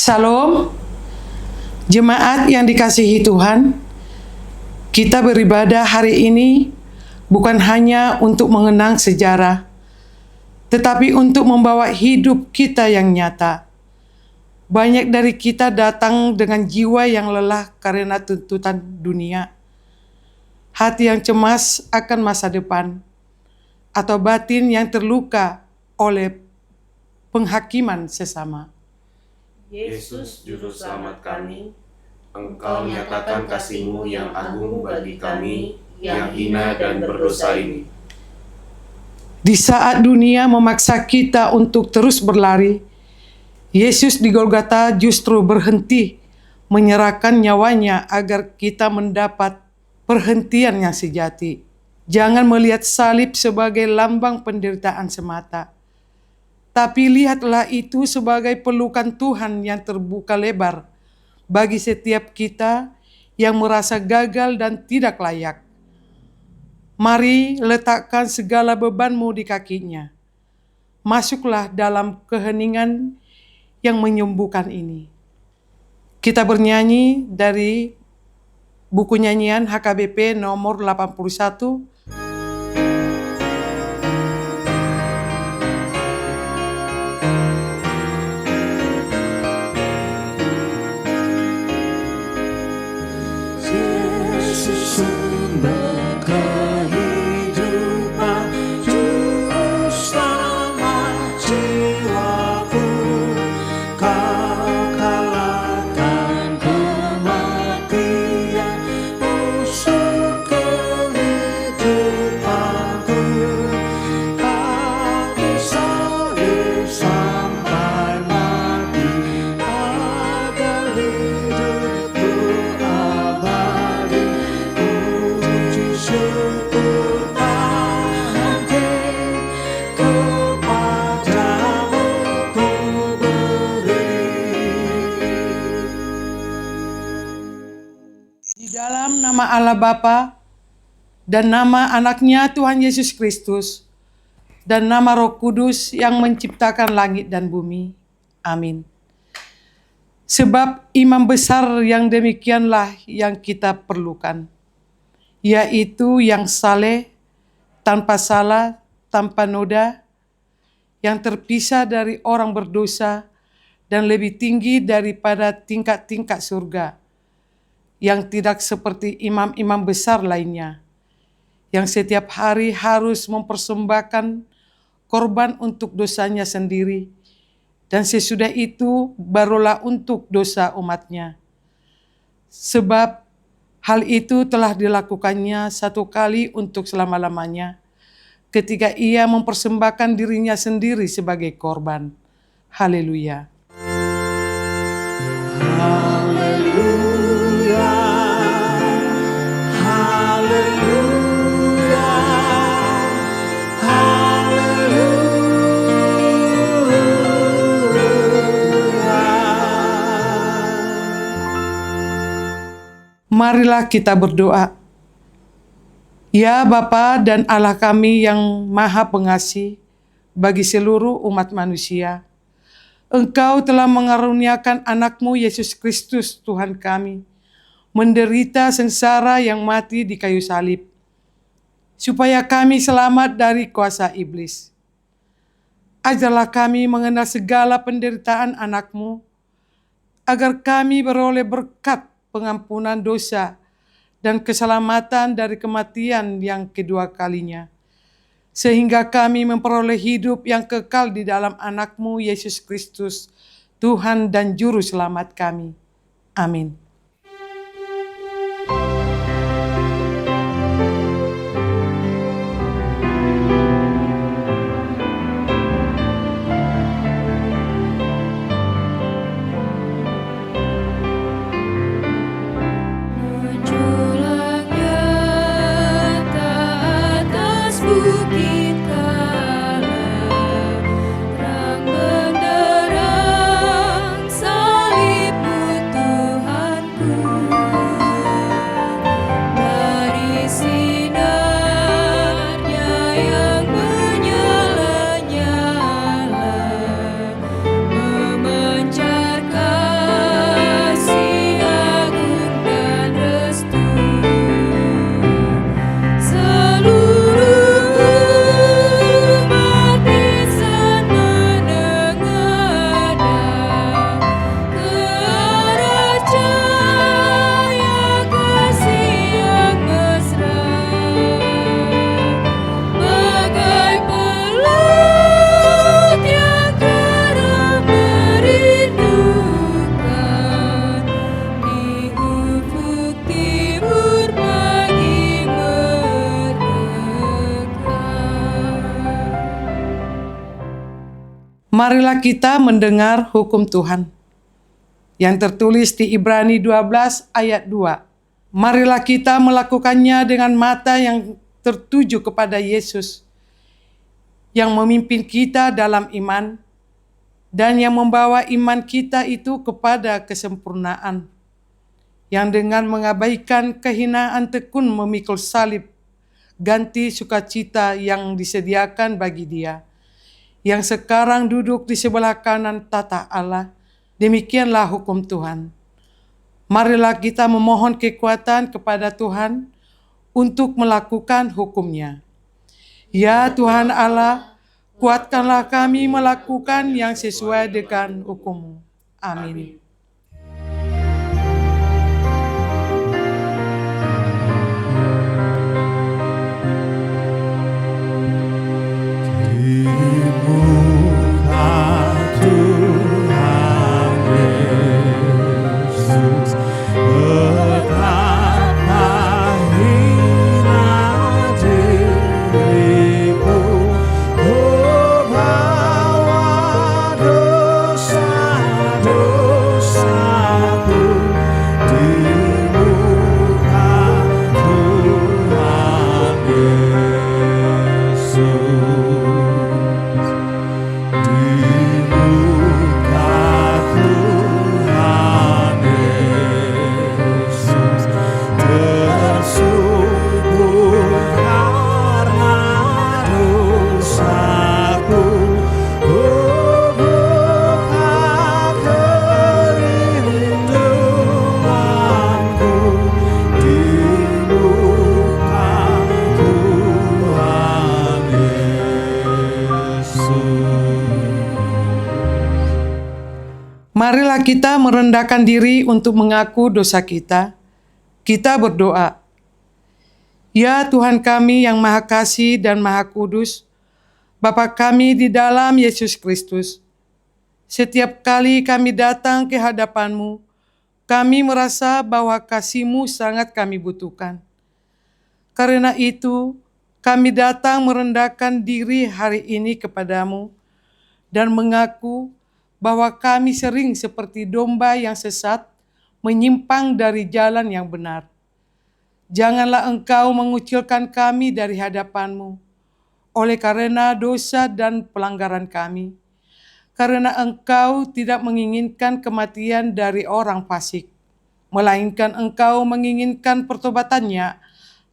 Salam, jemaat yang dikasihi Tuhan. Kita beribadah hari ini bukan hanya untuk mengenang sejarah, tetapi untuk membawa hidup kita yang nyata. Banyak dari kita datang dengan jiwa yang lelah karena tuntutan dunia, hati yang cemas akan masa depan, atau batin yang terluka oleh penghakiman sesama. Yesus, Juru Selamat kami, Engkau nyatakan kasih-Mu yang agung bagi kami yang hina dan berdosa ini. Di saat dunia memaksa kita untuk terus berlari, Yesus di Golgota justru berhenti menyerahkan nyawanya agar kita mendapat perhentian yang sejati. Jangan melihat salib sebagai lambang penderitaan semata, tapi lihatlah itu sebagai pelukan Tuhan yang terbuka lebar bagi setiap kita yang merasa gagal dan tidak layak. Mari letakkan segala bebanmu di kakinya. Masuklah dalam keheningan yang menyembuhkan ini. Kita bernyanyi dari buku nyanyian HKBP nomor 81. Sumber kehidupan, Juru Selamat jiwaku, Kau kalahkan kematian, musuh kehidupanku. Kau disalib sampai mati, agar hidupku abadi. Syukur Tuhanku, kepadamu ku beri. Di dalam nama Allah Bapa dan nama anaknya Tuhan Yesus Kristus dan nama Roh Kudus yang menciptakan langit dan bumi. Amin. Sebab imam besar yang demikianlah yang kita perlukan, yaitu yang saleh, tanpa salah, tanpa noda, yang terpisah dari orang berdosa dan lebih tinggi daripada tingkat-tingkat surga, yang tidak seperti imam-imam besar lainnya, yang setiap hari harus mempersembahkan korban untuk dosanya sendiri, dan sesudah itu barulah untuk dosa umatnya. Sebab hal itu telah dilakukannya satu kali untuk selama-lamanya, ketika ia mempersembahkan dirinya sendiri sebagai korban. Haleluya. Haleluya, haleluya, haleluya. Marilah kita berdoa. Ya Bapa dan Allah kami yang Maha Pengasih bagi seluruh umat manusia, Engkau telah mengaruniakan anak-Mu Yesus Kristus Tuhan kami, menderita sengsara yang mati di kayu salib, supaya kami selamat dari kuasa iblis. Ajarlah kami mengenal segala penderitaan anak-Mu, agar kami beroleh berkat pengampunan dosa dan keselamatan dari kematian yang kedua kalinya, sehingga kami memperoleh hidup yang kekal di dalam anak-Mu Yesus Kristus, Tuhan dan Juru Selamat kami. Amin. Bukit Karang, terang benderang salib-Mu Tuhan Marilah kita mendengar hukum Tuhan yang tertulis di Ibrani 12 ayat 2. Marilah kita melakukannya dengan mata yang tertuju kepada Yesus, yang memimpin kita dalam iman, dan yang membawa iman kita itu kepada kesempurnaan, yang dengan mengabaikan kehinaan tekun memikul salib, ganti sukacita yang disediakan bagi Dia, yang sekarang duduk di sebelah kanan tata Allah. Demikianlah hukum Tuhan. Marilah kita memohon kekuatan kepada Tuhan untuk melakukan hukum-Nya. Ya Tuhan Allah, kuatkanlah kami melakukan yang sesuai dengan hukum-Mu. Amin. Marilah kita merendahkan diri untuk mengaku dosa kita. Kita berdoa. Ya Tuhan kami yang Maha Kasih dan Maha Kudus, Bapa kami di dalam Yesus Kristus, setiap kali kami datang ke hadapan-Mu, kami merasa bahwa kasih-Mu sangat kami butuhkan. Karena itu, kami datang merendahkan diri hari ini kepadamu dan mengaku bahwa kami sering seperti domba yang sesat, menyimpang dari jalan yang benar. Janganlah Engkau mengucilkan kami dari hadapan-Mu oleh karena dosa dan pelanggaran kami, karena Engkau tidak menginginkan kematian dari orang fasik, melainkan Engkau menginginkan pertobatannya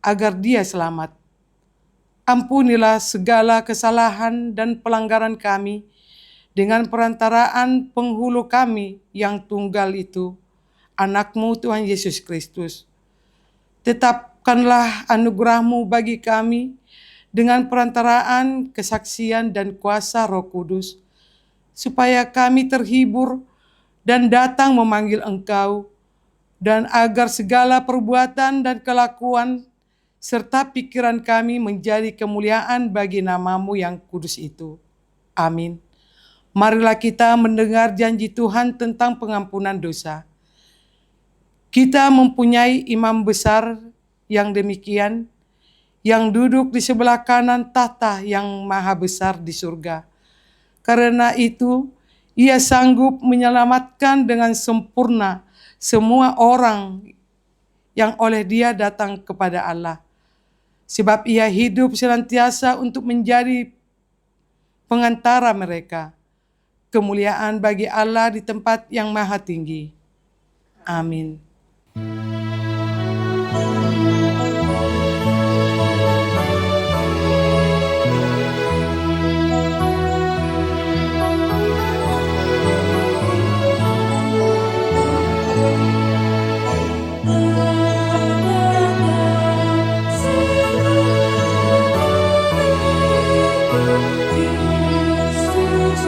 agar dia selamat. Ampunilah segala kesalahan dan pelanggaran kami dengan perantaraan penghulu kami yang tunggal itu, Anak-Mu Tuhan Yesus Kristus. Tetapkanlah anugerah-Mu bagi kami dengan perantaraan kesaksian dan kuasa Roh Kudus, supaya kami terhibur dan datang memanggil Engkau, dan agar segala perbuatan dan kelakuan serta pikiran kami menjadi kemuliaan bagi nama-Mu yang kudus itu. Amin. Marilah kita mendengar janji Tuhan tentang pengampunan dosa. Kita mempunyai imam besar yang demikian, yang duduk di sebelah kanan tahta yang maha besar di surga. Karena itu, Ia sanggup menyelamatkan dengan sempurna semua orang yang oleh Dia datang kepada Allah. Sebab Ia hidup senantiasa untuk menjadi pengantara mereka. Kemuliaan bagi Allah di tempat yang maha tinggi. Amin. Yesus,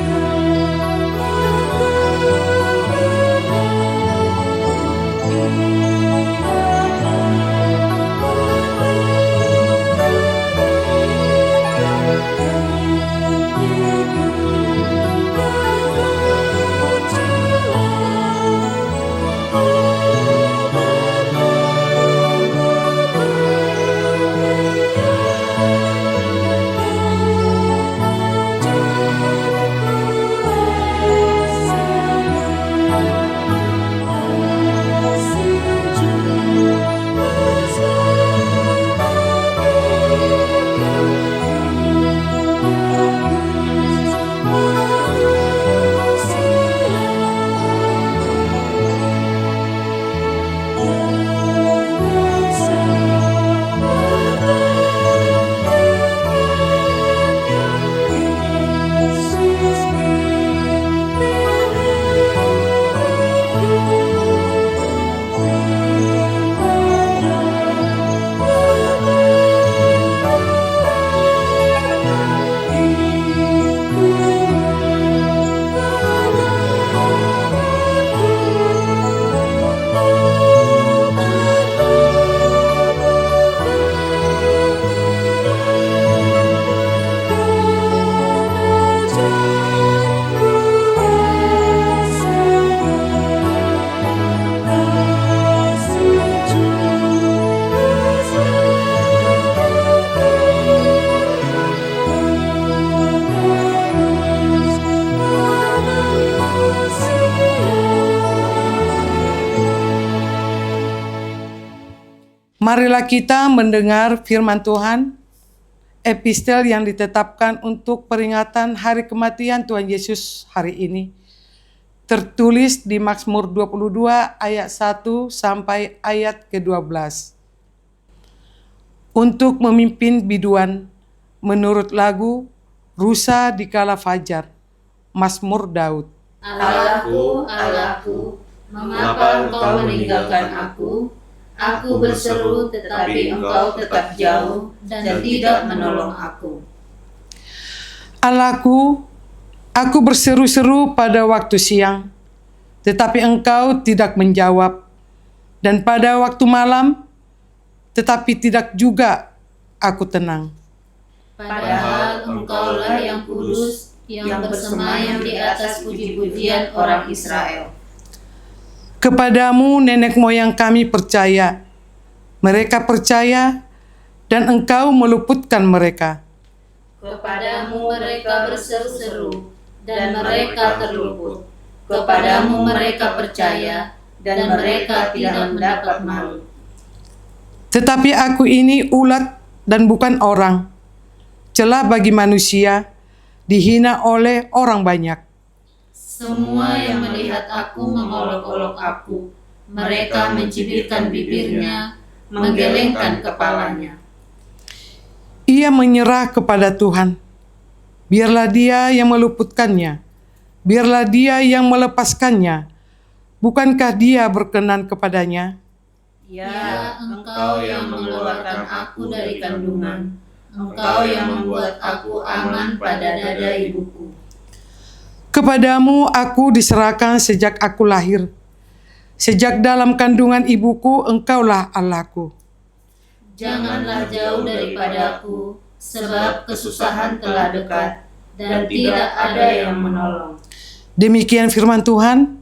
Marilah kita mendengar firman Tuhan, epistel yang ditetapkan untuk peringatan hari kematian Tuhan Yesus hari ini. Tertulis di Mazmur 22 ayat 1 sampai ayat ke-12. Untuk memimpin biduan menurut lagu Rusa di Kala Fajar, Mazmur Daud. Allahku, Allahku, mengapa Engkau meninggalkan aku? Aku berseru, tetapi Engkau tetap jauh dan tidak menolong aku. Allahku, aku berseru-seru pada waktu siang, tetapi Engkau tidak menjawab, dan pada waktu malam, tetapi tidak juga aku tenang. Padahal Engkaulah yang kudus, yang bersemayam di atas puji-pujian orang Israel. Kepadamu nenek moyang kami percaya, mereka percaya, dan Engkau meluputkan mereka. Kepadamu mereka berseru-seru, dan mereka terluput. Kepadamu mereka percaya, dan mereka tidak mendapat malu. Tetapi aku ini ulat dan bukan orang, celah bagi manusia, dihina oleh orang banyak. Semua yang melihat aku mengolok-olok aku. Mereka mencibirkan bibirnya, menggelengkan kepalanya. Ia menyerah kepada Tuhan. Biarlah Dia yang meluputkannya. Biarlah Dia yang melepaskannya. Bukankah Dia berkenan kepadanya? Ya, Engkau yang mengeluarkan aku dari kandungan. Engkau yang membuat aku aman pada dada ibuku. Kepadamu aku diserahkan sejak aku lahir. Sejak dalam kandungan ibuku, Engkaulah Allahku. Janganlah jauh daripadaku, sebab kesusahan telah dekat, dan tidak ada yang menolong. Demikian firman Tuhan.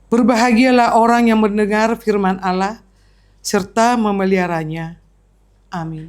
Berbahagialah orang yang mendengar firman Allah, serta memeliharanya. Amin.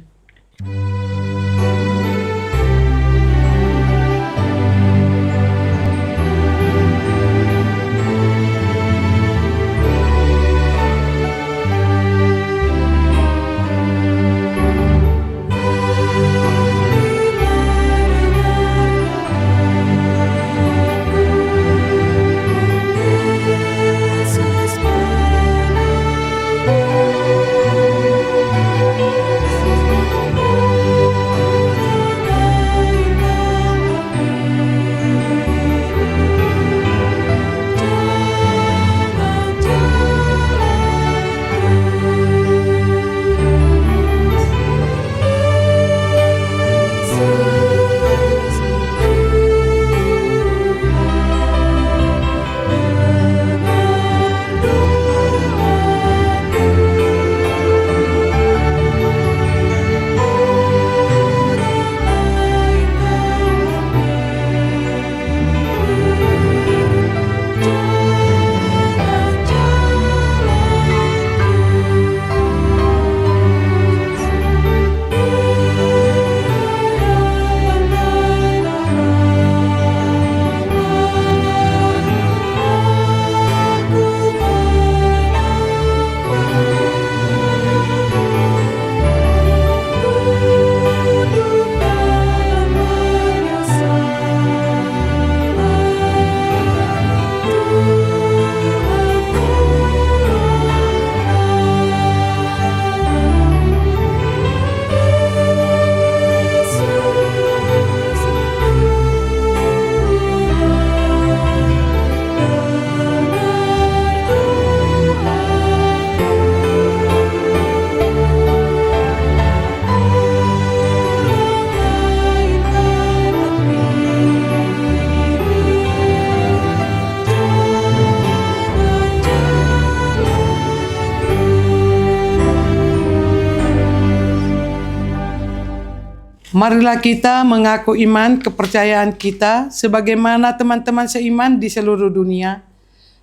Marilah kita mengaku iman kepercayaan kita sebagaimana teman-teman seiman di seluruh dunia.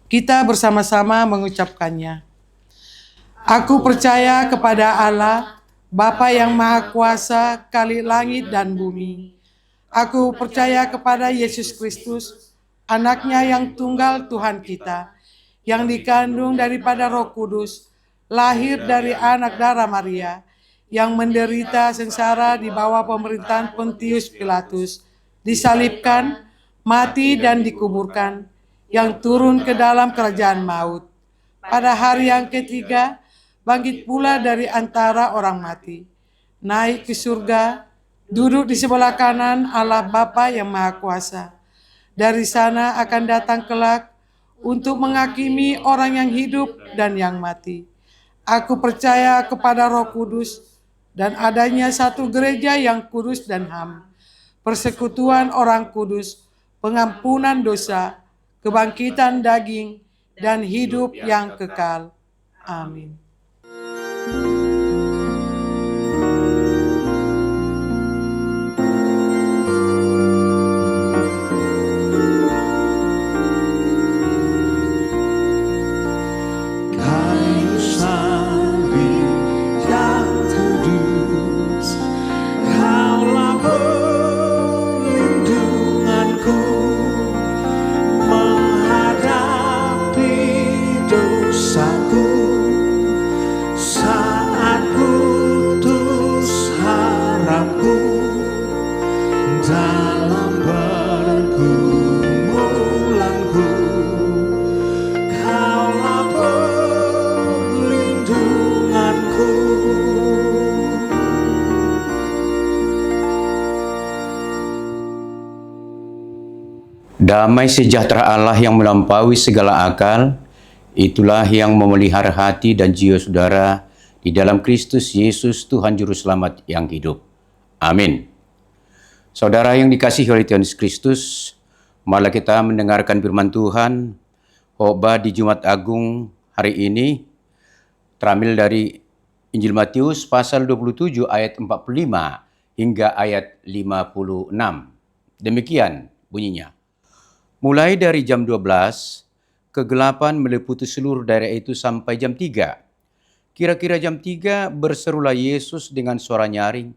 Kita bersama-sama mengucapkannya. Aku percaya kepada Allah, Bapa yang Maha Kuasa, Khalik langit dan bumi. Aku percaya kepada Yesus Kristus, Anaknya yang tunggal Tuhan kita, yang dikandung daripada Roh Kudus, lahir dari anak darah Maria, yang menderita sengsara di bawah pemerintahan Pontius Pilatus, disalibkan, mati dan dikuburkan, yang turun ke dalam kerajaan maut. Pada hari yang ketiga, bangkit pula dari antara orang mati, naik ke surga, duduk di sebelah kanan Allah Bapa yang Maha Kuasa. Dari sana akan datang kelak untuk menghakimi orang yang hidup dan yang mati. Aku percaya kepada Roh Kudus dan adanya satu gereja yang kudus dan HAM, persekutuan orang kudus, pengampunan dosa, kebangkitan daging, dan hidup yang kekal. Amin. Kayu salib yang kudus, Kaulah perlindunganku menghadapi dosaku saat putus harapku dalam pergumulanku. Kaulah perlindunganku. Damai sejahtera Allah yang melampaui segala akal, itulah yang memelihara hati dan jiwa saudara di dalam Kristus Yesus Tuhan Juru Selamat yang hidup. Amin. Saudara yang dikasihi oleh Tuhan Yesus Kristus, marilah kita mendengarkan firman Tuhan, khotbah di Jumat Agung hari ini, terambil dari Injil Matius pasal 27 ayat 45 hingga ayat 56. Demikian bunyinya. Mulai dari jam 12, kegelapan meliputi seluruh daerah itu sampai jam 3. Kira-kira jam 3 berserulah Yesus dengan suara nyaring,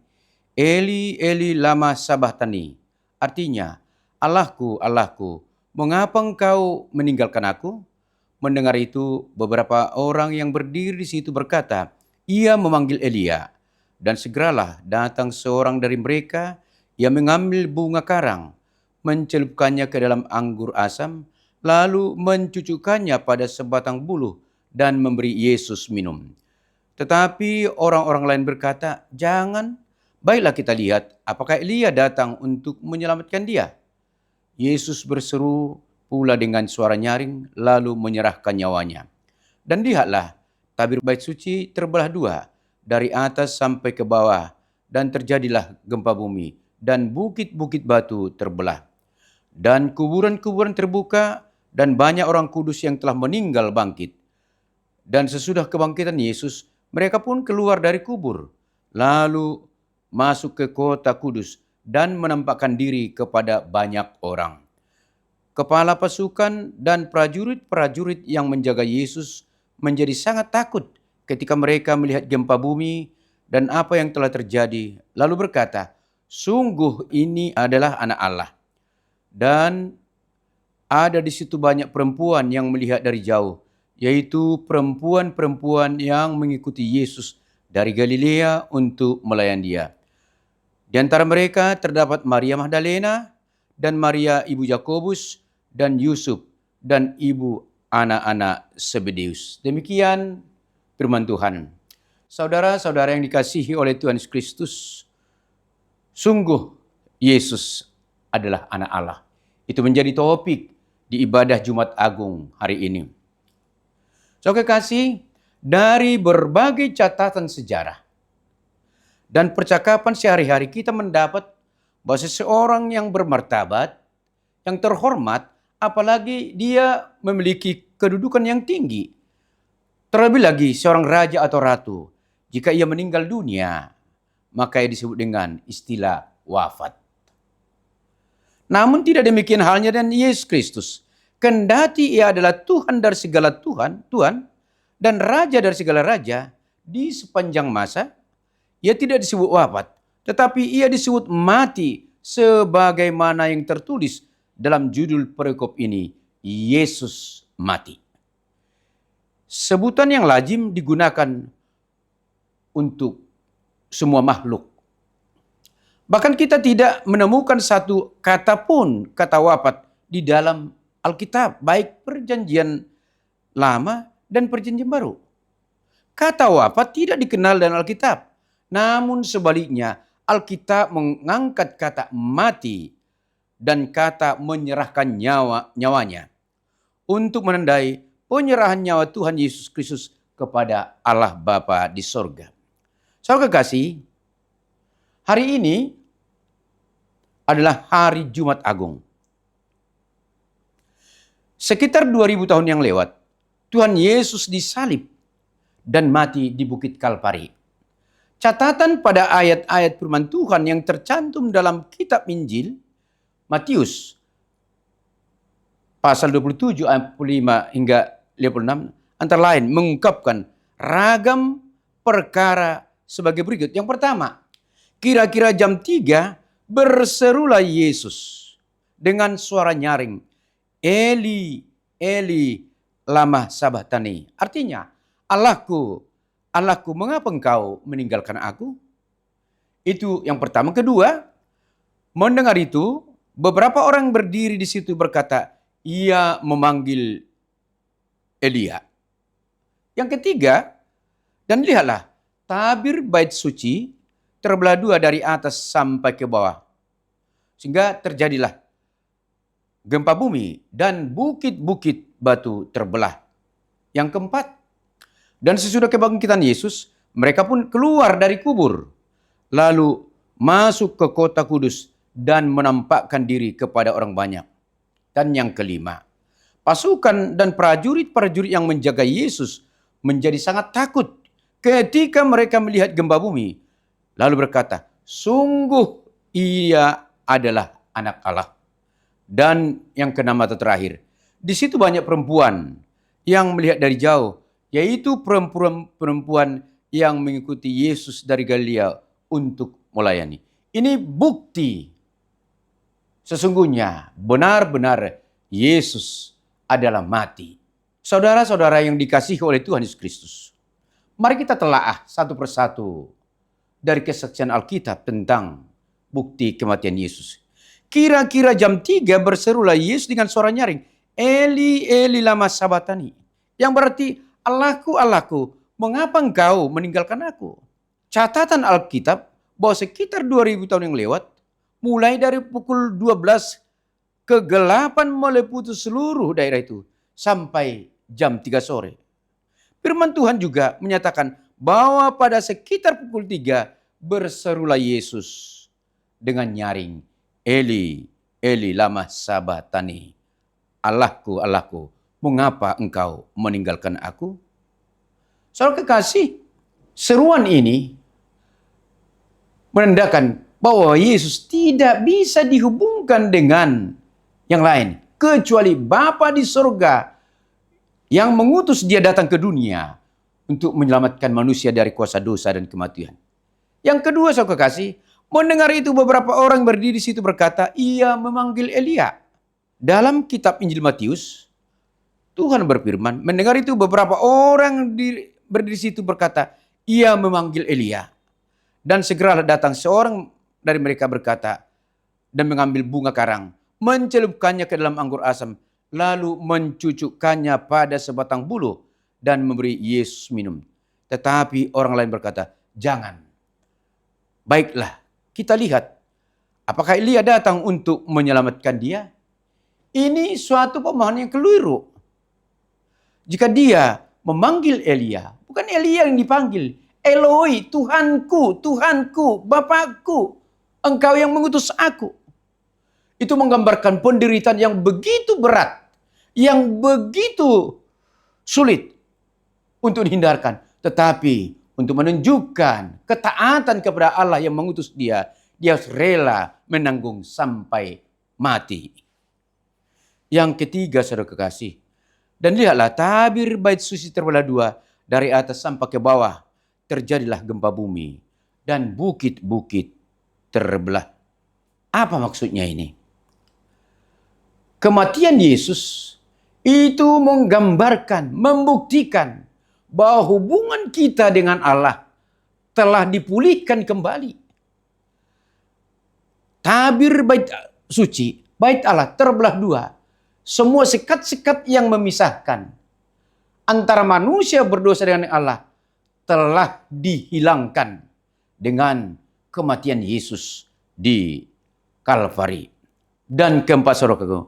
Eli, Eli, lama sabachthani. Artinya, Allahku, Allahku, mengapa engkau meninggalkan aku? Mendengar itu, beberapa orang yang berdiri di situ berkata, ia memanggil Elia. Dan segeralah datang seorang dari mereka yang mengambil bunga karang, mencelupkannya ke dalam anggur asam, lalu mencucukkannya pada sebatang buluh dan memberi Yesus minum. Tetapi orang-orang lain berkata, jangan, baiklah kita lihat apakah Elia datang untuk menyelamatkan dia. Yesus berseru pula dengan suara nyaring, lalu menyerahkan nyawanya. Dan lihatlah, tabir bait suci terbelah dua, dari atas sampai ke bawah, dan terjadilah gempa bumi, dan bukit-bukit batu terbelah. Dan kuburan-kuburan terbuka, dan banyak orang kudus yang telah meninggal bangkit. Dan sesudah kebangkitan Yesus, mereka pun keluar dari kubur, lalu masuk ke kota kudus, dan menampakkan diri kepada banyak orang. Kepala pasukan dan prajurit-prajurit yang menjaga Yesus menjadi sangat takut ketika mereka melihat gempa bumi dan apa yang telah terjadi, lalu berkata, sungguh ini adalah anak Allah. Dan ada di situ banyak perempuan yang melihat dari jauh, yaitu perempuan-perempuan yang mengikuti Yesus dari Galilea untuk melayan dia. Di antara mereka terdapat Maria Magdalena dan Maria ibu Yakobus dan Yusuf dan ibu anak-anak Zebedeus. Demikian firman Tuhan. Saudara-saudara yang dikasihi oleh Tuhan Yesus Kristus, sungguh Yesus adalah anak Allah. Itu menjadi topik di ibadah Jumat Agung hari ini. Saudara kekasih, dari berbagai catatan sejarah dan percakapan sehari-hari kita mendapat bahwa seseorang yang bermartabat, yang terhormat, apalagi dia memiliki kedudukan yang tinggi. Terlebih lagi seorang raja atau ratu, jika ia meninggal dunia, maka ia disebut dengan istilah wafat. Namun tidak demikian halnya dengan Yesus Kristus. Kendati ia adalah Tuhan dari segala Tuhan dan Raja dari segala Raja, di sepanjang masa, ia tidak disebut wafat, tetapi ia disebut mati, sebagaimana yang tertulis dalam judul perikop ini, Yesus mati. sebutan yang lazim digunakan untuk semua makhluk. Bahkan kita tidak menemukan satu kata pun, kata wafat di dalam Alkitab, baik Perjanjian Lama dan Perjanjian Baru. Kata wafat tidak dikenal dalam Alkitab. Namun sebaliknya, Alkitab mengangkat kata mati dan kata menyerahkan nyawanya untuk menandai penyerahan nyawa Tuhan Yesus Kristus kepada Allah Bapa di sorga. Saudara kekasih, hari ini adalah hari Jumat Agung. Sekitar 2000 tahun yang lewat, Tuhan Yesus disalib dan mati di Bukit Kalpari. Catatan pada ayat-ayat firman Tuhan yang tercantum dalam kitab Injil Matius pasal 27 ayat 5 hingga 56 antara lain mengungkapkan ragam perkara sebagai berikut. Yang pertama, kira-kira jam 3 berserulah Yesus dengan suara nyaring, Eli, Eli, lama sabachthani. Artinya, Allahku, Allahku, mengapa engkau meninggalkan aku? Itu yang pertama. Kedua, mendengar itu, beberapa orang berdiri di situ berkata, ia memanggil Elia. Yang ketiga, dan lihatlah, tabir bait suci terbelah dua dari atas sampai ke bawah. Sehingga terjadilah gempa bumi dan bukit-bukit batu terbelah. Yang keempat, dan sesudah kebangkitan Yesus, mereka pun keluar dari kubur, lalu masuk ke kota kudus dan menampakkan diri kepada orang banyak. Dan yang kelima, pasukan dan prajurit-prajurit yang menjaga Yesus menjadi sangat takut ketika mereka melihat gempa bumi, lalu berkata, sungguh ia adalah anak Allah. Dan yang keenam atau terakhir, di situ banyak perempuan yang melihat dari jauh, yaitu perempuan yang mengikuti Yesus dari Galilea untuk melayani. Ini bukti sesungguhnya benar-benar Yesus adalah mati. Saudara-saudara yang dikasihi oleh Tuhan Yesus Kristus, mari kita telaah satu persatu dari kesaksian Alkitab tentang bukti kematian Yesus. Kira-kira jam 3 berserulah Yesus dengan suara nyaring, Eli, Eli, lama sabachthani. Yang berarti, Allahku, Allahku, mengapa engkau meninggalkan aku? Catatan Alkitab bahwa sekitar 2000 tahun yang lewat, mulai dari pukul 12, kegelapan meliputi seluruh daerah itu sampai jam 3 sore. Firman Tuhan juga menyatakan bahwa pada sekitar pukul 3 berserulah Yesus dengan nyaring, Eli, Eli, lama sabachthani. Allahku, Allahku, mengapa engkau meninggalkan aku? Saudara kekasih, seruan ini menandakan bahwa Yesus tidak bisa dihubungkan dengan yang lain, kecuali Bapa di surga yang mengutus dia datang ke dunia untuk menyelamatkan manusia dari kuasa dosa dan kematian. Yang kedua, saudara kekasih, mendengar itu beberapa orang berdiri di situ berkata, ia memanggil Elia. Dalam kitab Injil Matius, Tuhan berfirman, mendengar itu beberapa orang berdiri di situ berkata, ia memanggil Elia. Dan segeralah datang seorang dari mereka berkata, dan mengambil bunga karang, mencelupkannya ke dalam anggur asam, lalu mencucukkannya pada sebatang buluh, dan memberi Yesus minum. Tetapi orang lain berkata, jangan. Baiklah, kita lihat, apakah Elia datang untuk menyelamatkan dia? Ini suatu pemahaman yang keliru. Jika dia memanggil Elia, bukan Elia yang dipanggil, Eloi, Tuhanku, Tuhanku, Bapakku, engkau yang mengutus aku. Itu menggambarkan penderitaan yang begitu berat, yang begitu sulit untuk dihindarkan. Tetapi untuk menunjukkan ketaatan kepada Allah yang mengutus dia, dia rela menanggung sampai mati. Yang ketiga, saudara kekasih, dan lihatlah tabir bait suci terbelah dua dari atas sampai ke bawah. Terjadilah gempa bumi dan bukit-bukit terbelah. Apa maksudnya ini? Kematian Yesus Itu menggambarkan, membuktikan bahwa hubungan kita dengan Allah telah dipulihkan kembali. Tabir bait suci, bait Allah terbelah dua. Semua sekat-sekat yang memisahkan antara manusia berdosa dengan Allah telah dihilangkan dengan kematian Yesus di Kalvari. Dan keempat, saudaraku,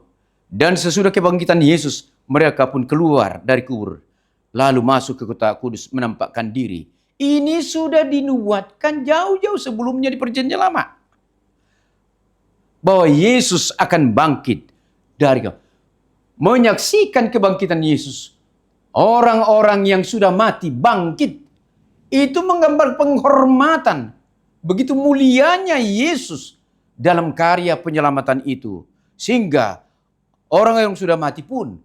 dan sesudah kebangkitan Yesus, mereka pun keluar dari kubur, lalu masuk ke kota kudus menampakkan diri. Ini sudah dinubuatkan jauh-jauh sebelumnya di perjanjian lama, bahwa Yesus akan bangkit dari menyaksikan kebangkitan Yesus. Orang-orang yang sudah mati bangkit. Itu menggambar penghormatan. Begitu mulianya Yesus dalam karya penyelamatan itu. Sehingga orang yang sudah mati pun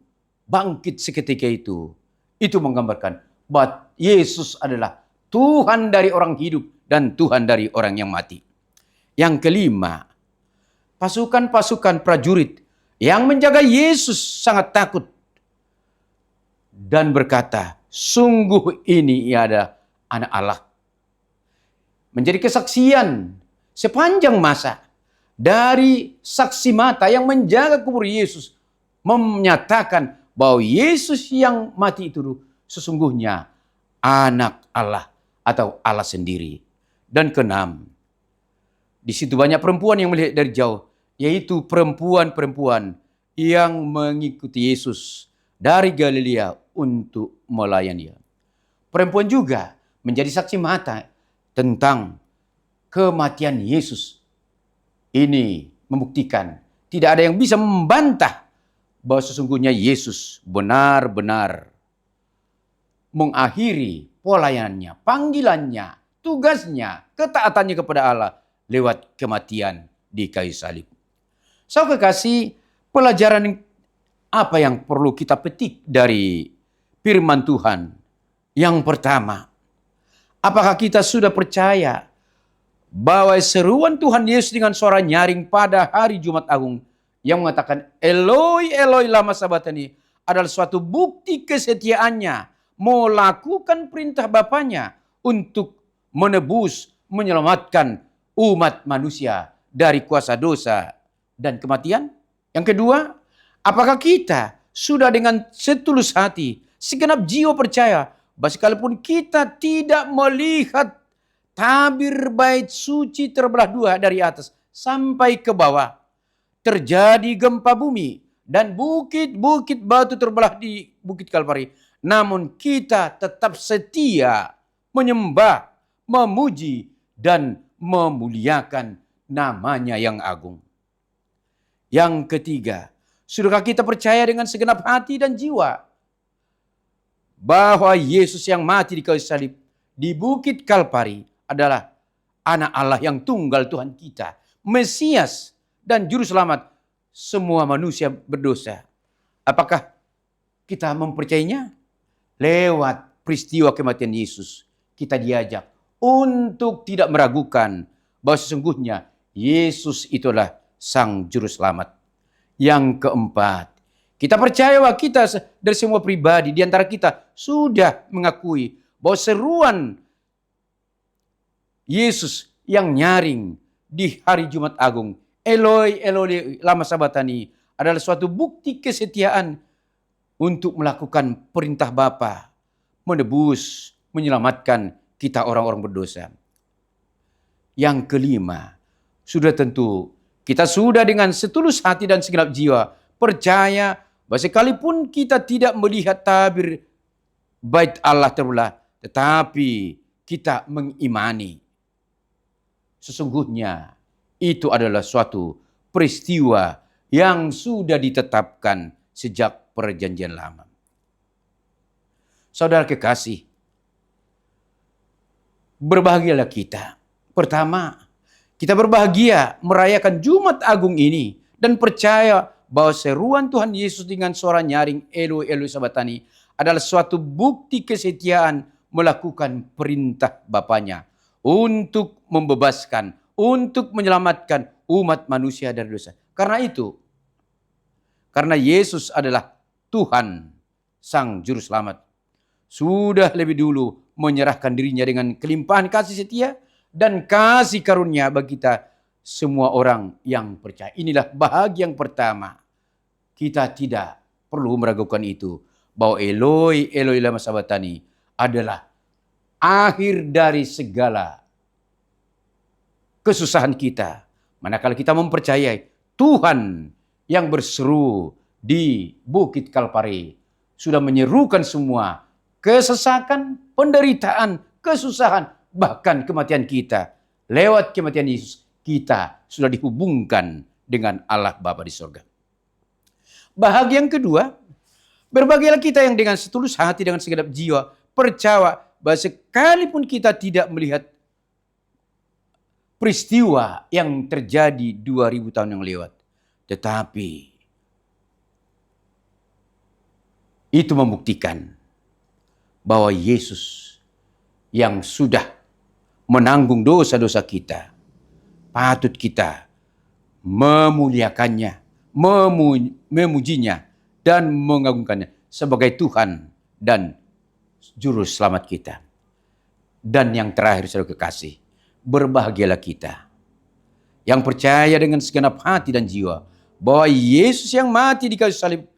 bangkit seketika itu. Itu menggambarkan bahwa Yesus adalah Tuhan dari orang hidup dan Tuhan dari orang yang mati. Yang kelima, pasukan-pasukan prajurit yang menjaga Yesus sangat takut dan berkata, sungguh ini ia ada anak Allah. Menjadi kesaksian sepanjang masa dari saksi mata yang menjaga kubur Yesus, menyatakan bahwa Yesus yang mati itu sesungguhnya anak Allah atau Allah sendiri. Dan keenam, di situ banyak perempuan yang melihat dari jauh, yaitu perempuan-perempuan yang mengikuti Yesus dari Galilea untuk melayani. Perempuan juga menjadi saksi mata tentang kematian Yesus. Ini membuktikan tidak ada yang bisa membantah bahwa sesungguhnya Yesus benar-benar mengakhiri pelayanannya, panggilannya, tugasnya, ketaatannya kepada Allah lewat kematian di kayu salib. Saudara kekasih, pelajaran apa yang perlu kita petik dari firman Tuhan? Yang pertama, apakah kita sudah percaya bahwa seruan Tuhan Yesus dengan suara nyaring pada hari Jumat Agung yang mengatakan Eloi, Eloi lama sabachthani adalah suatu bukti kesetiaannya melakukan perintah Bapanya untuk menebus, menyelamatkan umat manusia dari kuasa dosa dan kematian? Yang kedua, apakah kita sudah dengan setulus hati, segenap jiwa percaya bahwa sekalipun kita tidak melihat tabir bait suci terbelah dua dari atas sampai ke bawah, terjadi gempa bumi dan bukit-bukit batu terbelah di Bukit Kalvari, namun kita tetap setia menyembah, memuji, dan memuliakan namanya yang agung. Yang ketiga, sudahkah kita percaya dengan segenap hati dan jiwa bahwa Yesus yang mati di kayu salib di Bukit Kalvari adalah anak Allah yang tunggal Tuhan kita, Mesias dan Juru Selamat semua manusia berdosa? Apakah kita mempercayainya? Lewat peristiwa kematian Yesus, kita diajak untuk tidak meragukan bahwa sesungguhnya Yesus itulah Sang Juru Selamat. Yang keempat, kita percaya bahwa kita dari semua pribadi di antara kita sudah mengakui bahwa seruan Yesus yang nyaring di hari Jumat Agung, Eloi, Eloi lama sabachthani, adalah suatu bukti kesetiaan untuk melakukan perintah Bapa, menebus, menyelamatkan kita orang-orang berdosa. Yang kelima, sudah tentu kita sudah dengan setulus hati dan segenap jiwa percaya bahwa sekalipun kita tidak melihat tabir bait Allah terbelah, tetapi kita mengimani sesungguhnya itu adalah suatu peristiwa yang sudah ditetapkan sejak perjanjian lama. Saudara kekasih, berbahagialah kita. Pertama, kita berbahagia merayakan Jumat Agung ini dan percaya bahwa seruan Tuhan Yesus dengan suara nyaring Eloi, Eloi sabachthani adalah suatu bukti kesetiaan melakukan perintah Bapanya untuk membebaskan, untuk menyelamatkan umat manusia dari dosa. Karena itu, karena Yesus adalah Tuhan Sang Juru Selamat sudah lebih dulu menyerahkan dirinya dengan kelimpahan kasih setia dan kasih karunia bagi kita semua orang yang percaya. Inilah bahagian yang pertama. Kita tidak perlu meragukan itu, bahwa Eloi, Eloi lama sabachthani adalah akhir dari segala kesusahan kita. Manakala kita mempercayai Tuhan yang berseru di Bukit Kalpari sudah menyerukan semua kesesakan, penderitaan, kesusahan, bahkan kematian kita. Lewat kematian Yesus, kita sudah dihubungkan dengan Allah Bapa di sorga. Bahagian kedua, berbahagialah kita yang dengan setulus hati, dengan segenap jiwa, percaya bahwa sekalipun kita tidak melihat peristiwa yang terjadi 2000 tahun yang lewat, tetapi itu membuktikan bahwa Yesus yang sudah menanggung dosa-dosa kita, patut kita memuliakannya, memujinya, dan mengagungkannya sebagai Tuhan dan Juru Selamat kita. Dan yang terakhir, saudara kekasih, berbahagialah kita yang percaya dengan segenap hati dan jiwa bahwa Yesus yang mati di kayu salib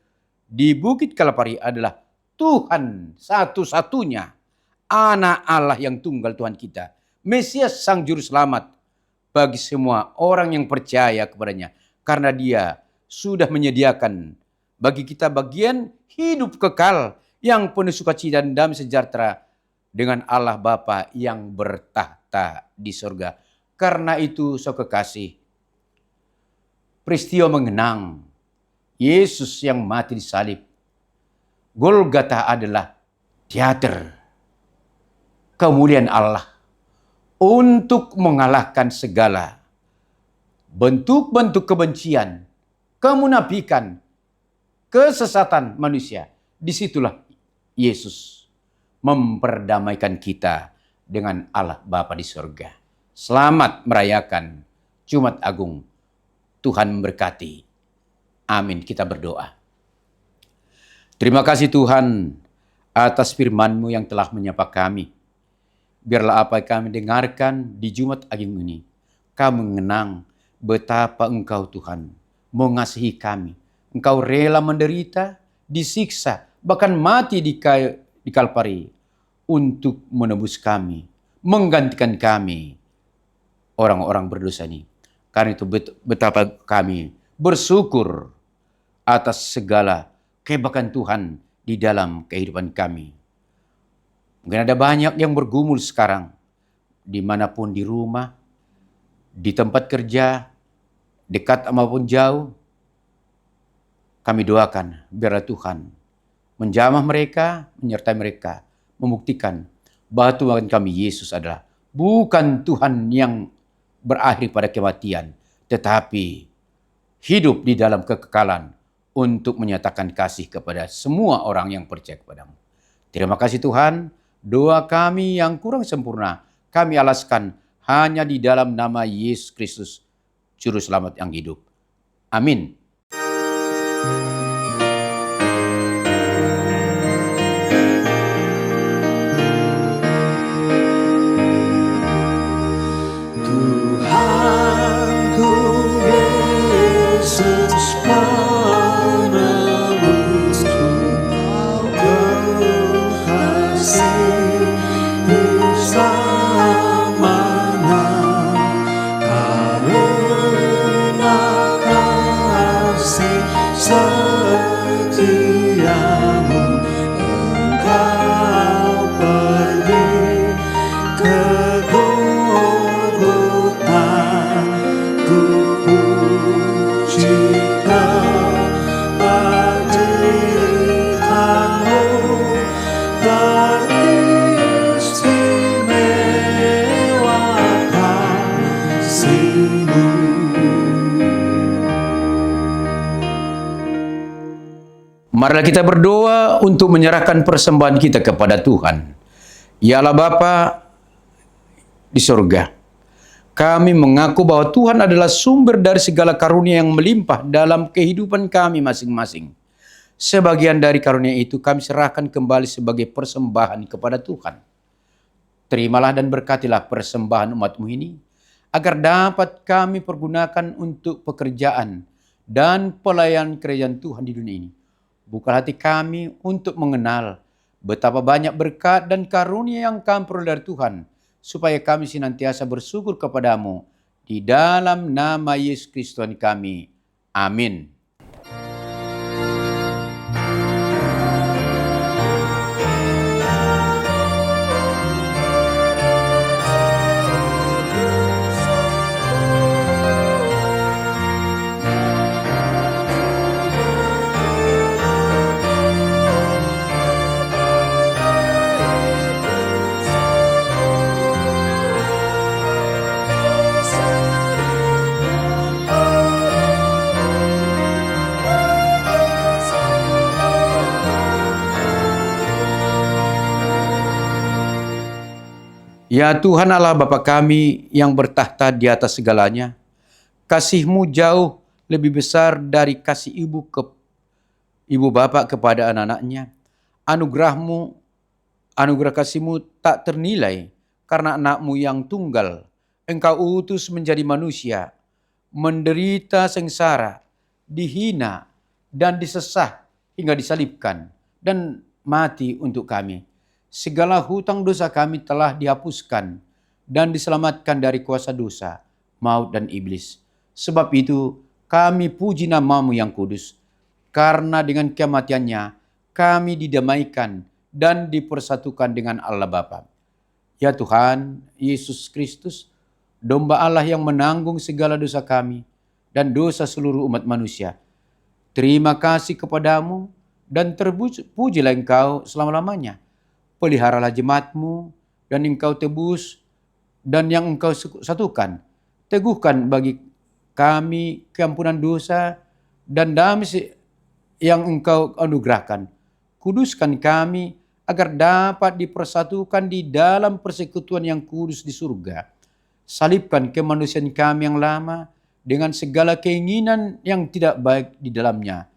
di Bukit Kalpari adalah Tuhan satu-satunya, Anak Allah yang tunggal Tuhan kita, Mesias Sang Juru Selamat bagi semua orang yang percaya kepadanya, karena Dia sudah menyediakan bagi kita bagian hidup kekal yang penuh sukacita dan damai sejahtera dengan Allah Bapa yang bertahta di sorga. Karena itu, saudara kekasih, peristiwa mengenang Yesus yang mati di salib, Golgota, adalah teater kemuliaan Allah untuk mengalahkan segala bentuk-bentuk kebencian, kemunafikan, kesesatan manusia. Disitulah Yesus memperdamaikan kita dengan Allah Bapa di sorga. Selamat merayakan Jumat Agung. Tuhan memberkati. Amin. Kita berdoa. Terima kasih Tuhan atas firman-Mu yang telah menyapa kami. Biarlah apa yang kami dengarkan di Jumat Agung ini, kami mengenang betapa Engkau Tuhan mengasihi kami. Engkau rela menderita, disiksa, bahkan mati di Kalpari untuk menebus kami, menggantikan kami, orang-orang berdosa ini. Karena itu betapa kami bersyukur atas segala kehebakan Tuhan di dalam kehidupan kami. Mungkin ada banyak yang bergumul sekarang, dimanapun, di rumah, di tempat kerja, dekat maupun jauh. Kami doakan biarlah Tuhan menjamah mereka, menyertai mereka, membuktikan bahwa Tuhan kami Yesus adalah bukan Tuhan yang berakhir pada kematian, tetapi hidup di dalam kekekalan untuk menyatakan kasih kepada semua orang yang percaya kepadamu. Terima kasih Tuhan, doa kami yang kurang sempurna kami alaskan hanya di dalam nama Yesus Kristus, Juru Selamat yang hidup. Amin. Tuhanku Yesus penebusku, Kau kasihi selamanya, karena kasih setiamu Engkau pergi ke Golgota. Ku puji Kau, bangkitkanmu, teristimewa kasih-Mu. Marilah kita berdoa untuk menyerahkan persembahan kita kepada Tuhan. Ya Allah Bapa di sorga, kami mengaku bahwa Tuhan adalah sumber dari segala karunia yang melimpah dalam kehidupan kami masing-masing. Sebagian dari karunia itu kami serahkan kembali sebagai persembahan kepada Tuhan. Terimalah dan berkatilah persembahan umat-Mu ini, agar dapat kami pergunakan untuk pekerjaan dan pelayanan kerajaan Tuhan di dunia ini. Bukalah hati kami untuk mengenal betapa banyak berkat dan karunia yang kami peroleh dari Tuhan, supaya kami senantiasa bersyukur kepadamu di dalam nama Yesus Kristus Tuhan kami. Amin. Ya Tuhan Allah Bapa kami yang bertahta di atas segalanya, kasih-Mu jauh lebih besar dari kasih ibu bapa kepada anak-anaknya. Anugerah kasih-Mu tak ternilai karena anak-Mu yang tunggal Engkau utus menjadi manusia, menderita sengsara, dihina dan disesah hingga disalibkan dan mati untuk kami. Segala hutang dosa kami telah dihapuskan dan diselamatkan dari kuasa dosa, maut dan iblis. Sebab itu kami puji nama-Mu yang kudus, karena dengan kematiannya kami didamaikan dan dipersatukan dengan Allah Bapa. Ya Tuhan Yesus Kristus, domba Allah yang menanggung segala dosa kami dan dosa seluruh umat manusia. Terima kasih kepadamu dan terpujilah Engkau selama-lamanya. Peliharalah jemaat-Mu dan Engkau tebus dan yang Engkau satukan. Teguhkan bagi kami keampunan dosa dan damai yang Engkau anugerahkan. Kuduskan kami agar dapat dipersatukan di dalam persekutuan yang kudus di surga. Salibkan kemanusiaan kami yang lama dengan segala keinginan yang tidak baik di dalamnya,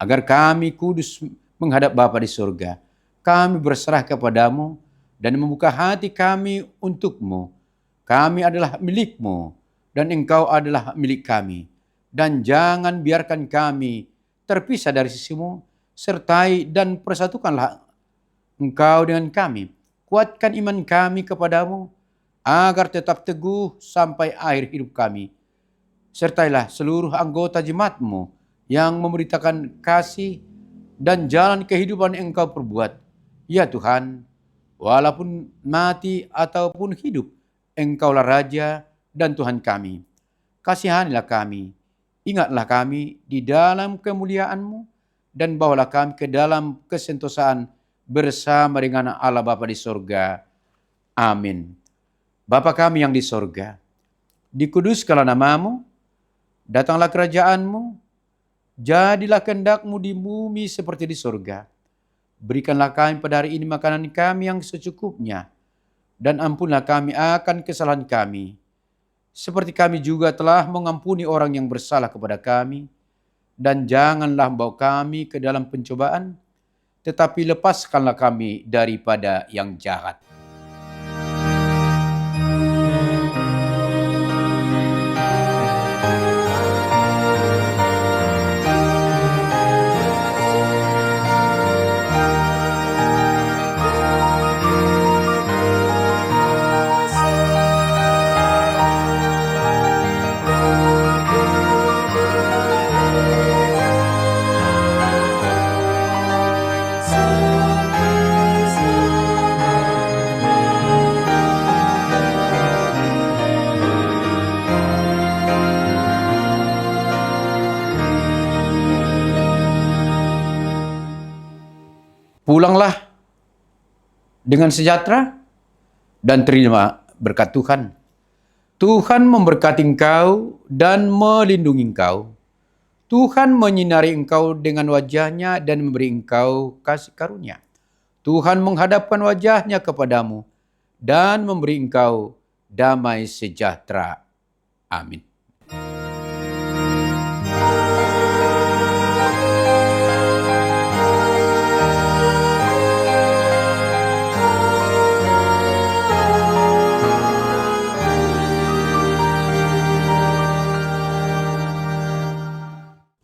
agar kami kudus menghadap Bapa di surga. Kami berserah kepadamu dan membuka hati kami untuk-Mu. Kami adalah milik-Mu dan Engkau adalah milik kami. Dan jangan biarkan kami terpisah dari sisi-Mu, sertai dan persatukanlah Engkau dengan kami. Kuatkan iman kami kepadamu, agar tetap teguh sampai akhir hidup kami. Sertailah seluruh anggota jemaat-Mu yang memberitakan kasih dan jalan kehidupan yang Engkau perbuat. Ya Tuhan, walaupun mati ataupun hidup, Engkaulah Raja dan Tuhan kami. Kasihanilah kami, ingatlah kami di dalam kemuliaan-Mu, dan bawalah kami ke dalam kesentosaan bersama dengan Allah Bapa di sorga. Amin. Bapa kami yang di sorga, dikuduskanlah nama-Mu, datanglah kerajaan-Mu, jadilah kehendak-Mu di bumi seperti di sorga. Berikanlah kami pada hari ini makanan kami yang secukupnya, dan ampunlah kami akan kesalahan kami, seperti kami juga telah mengampuni orang yang bersalah kepada kami. Dan janganlah membawa kami ke dalam pencobaan, tetapi lepaskanlah kami daripada yang jahat. Pulanglah dengan sejahtera dan terima berkat Tuhan. Tuhan memberkati engkau dan melindungi engkau. Tuhan menyinari engkau dengan wajah-Nya dan memberi engkau kasih karunia. Tuhan menghadapkan wajah-Nya kepadamu dan memberi engkau damai sejahtera. Amin.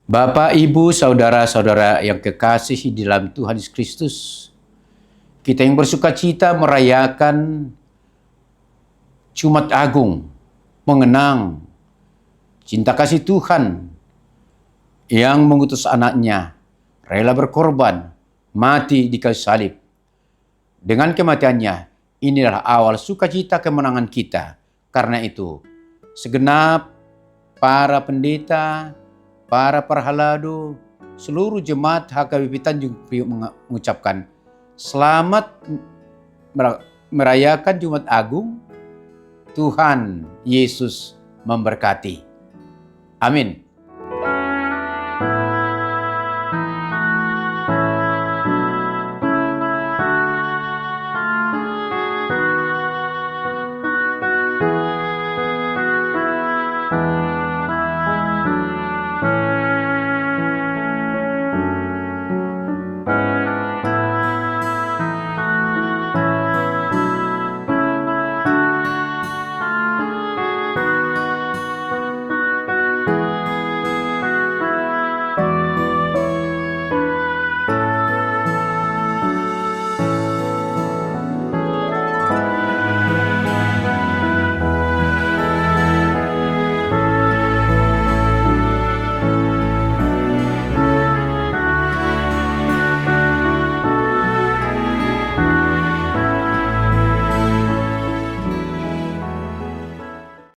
Bapak, Ibu, saudara-saudara yang kekasih di dalam Tuhan Yesus Kristus, kita yang bersuka cita merayakan Jumat Agung, mengenang cinta kasih Tuhan yang mengutus anaknya, rela berkorban, mati di kayu salib. Dengan kematiannya, inilah awal sukacita kemenangan kita. Karena itu, segenap para pendeta, para perhalado, seluruh jemaat HKBP Tanjung Priok mengucapkan selamat merayakan Jumat Agung. Tuhan Yesus memberkati. Amin.